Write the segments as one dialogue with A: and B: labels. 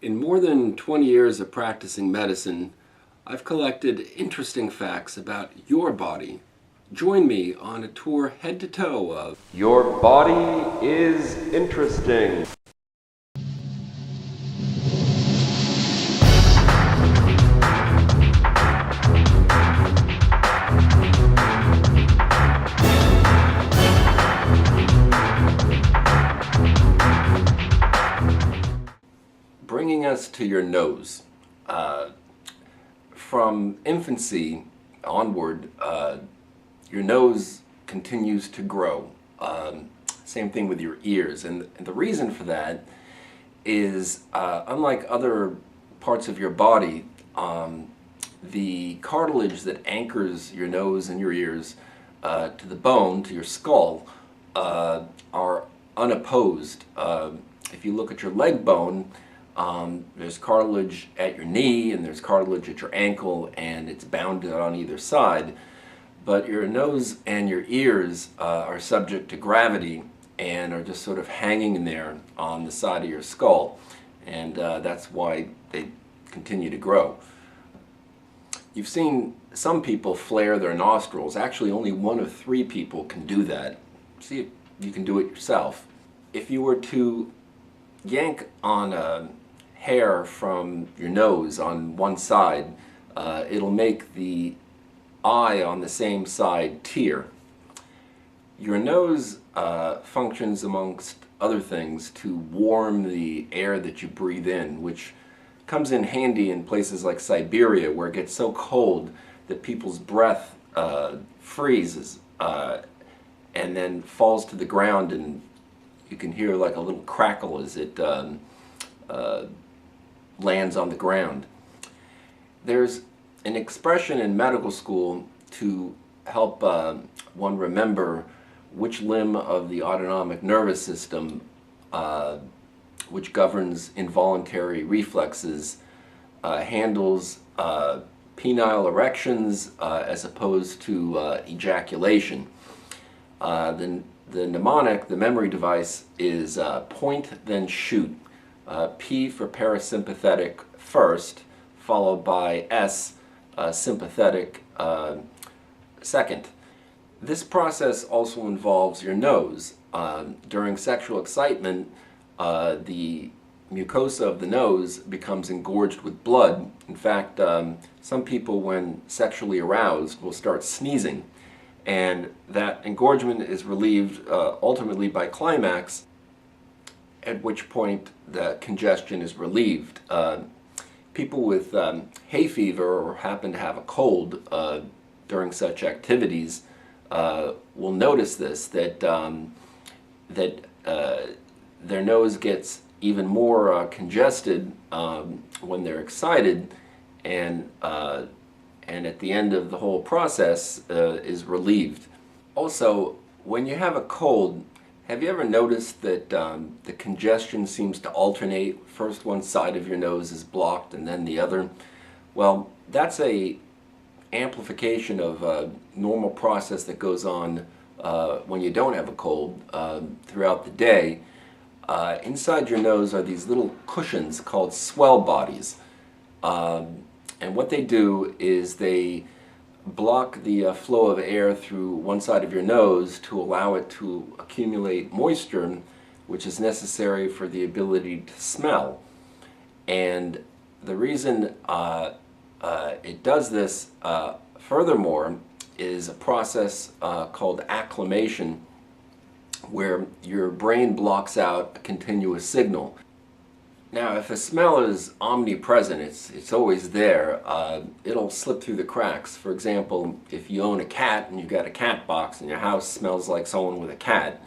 A: In more than 20 years of practicing medicine, I've collected interesting facts about your body. Join me on a tour head to toe of
B: Your body is interesting.
A: bringing us to your nose. Uh, from infancy onward, your nose continues to grow. Same thing with your ears. And the reason for that is, unlike other parts of your body, the cartilage that anchors your nose and your ears to the bone, to your skull, are unopposed. If you look at your leg bone, there's cartilage at your knee and there's cartilage at your ankle, and it's bounded on either side. But your nose and your ears are subject to gravity and are just sort of hanging in there on the side of your skull. And that's why they continue to grow. You've seen some people flare their nostrils. Actually, only 1 of 3 people can do that. See if you can do it yourself. If you were to yank on a hair from your nose on one side, it'll make the eye on the same side tear. Your nose functions, amongst other things, to warm the air that you breathe in, which comes in handy in places like Siberia, where it gets so cold that people's breath freezes and then falls to the ground, and you can hear like a little crackle as it lands on the ground. There's an expression in medical school to help one remember which limb of the autonomic nervous system, which governs involuntary reflexes, handles penile erections as opposed to ejaculation. The mnemonic, the memory device, is point then shoot. P for parasympathetic first, followed by S, sympathetic, second. This process also involves your nose. During sexual excitement, the mucosa of the nose becomes engorged with blood. In fact, some people, when sexually aroused, will start sneezing. And that engorgement is relieved ultimately by climax, at which point the congestion is relieved. People with hay fever or happen to have a cold during such activities will notice this, that their nose gets even more congested when they're excited, and at the end of the whole process is relieved. Also, when you have a cold, have you ever noticed that the congestion seems to alternate? First one side of your nose is blocked and then the other. Well, that's a amplification of a normal process that goes on when you don't have a cold throughout the day. Inside your nose are these little cushions called swell bodies. And what they do is they block the flow of air through one side of your nose to allow it to accumulate moisture, which is necessary for the ability to smell. And the reason it does this, furthermore, is a process called acclimation, where your brain blocks out a continuous signal. Now, if a smell is omnipresent, it's always there, it'll slip through the cracks. For example, if you own a cat and you've got a cat box and your house smells like someone with a cat,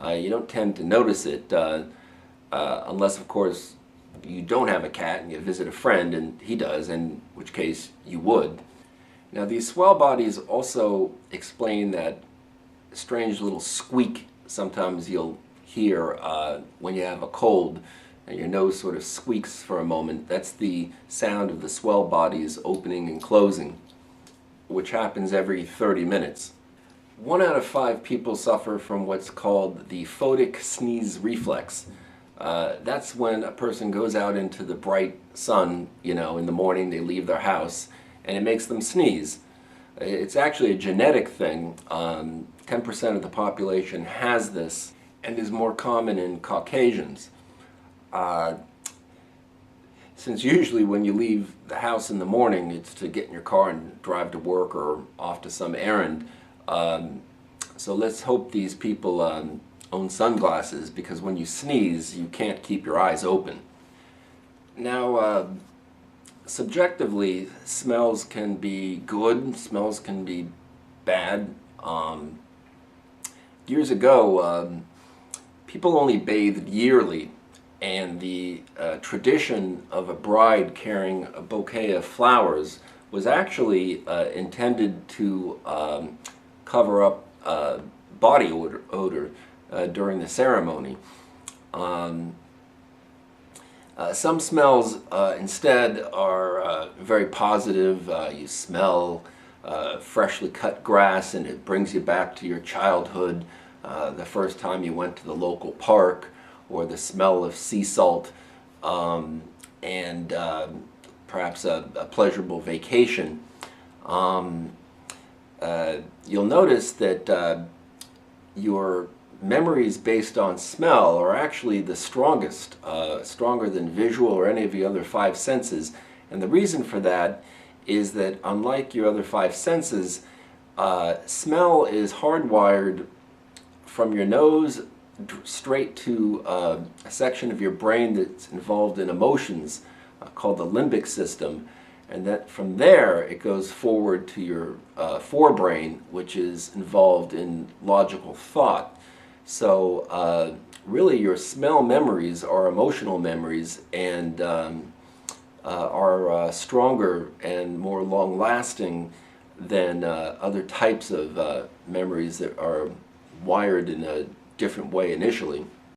A: you don't tend to notice it unless, of course, you don't have a cat and you visit a friend and he does, in which case you would. Now, these swell bodies also explain that strange little squeak sometimes you'll hear when you have a cold and your nose sort of squeaks for a moment. That's the sound of the swell bodies opening and closing, which happens every 30 minutes. 1 out of 5 people suffer from what's called the photic sneeze reflex. That's when a person goes out into the bright sun, in the morning they leave their house, and it makes them sneeze. It's actually a genetic thing. 10% of the population has this and is more common in Caucasians. Since usually when you leave the house in the morning, it's to get in your car and drive to work or off to some errand. So let's hope these people own sunglasses, because when you sneeze, you can't keep your eyes open. Now, subjectively, smells can be good, smells can be bad. Years ago, people only bathed yearly, and the tradition of a bride carrying a bouquet of flowers was actually intended to cover up body odor during the ceremony. Some smells instead are very positive. You smell freshly cut grass and it brings you back to your childhood, the first time you went to the local park, or the smell of sea salt, and perhaps a pleasurable vacation. You'll notice that your memories based on smell are actually the strongest, stronger than visual or any of the other five senses. And the reason for that is that, unlike your other five senses, smell is hardwired from your nose straight to a section of your brain that's involved in emotions, called the limbic system. And that from there it goes forward to your forebrain, which is involved in logical thought. So really your smell memories are emotional memories, and are stronger and more long-lasting than other types of memories that are wired in a different way initially.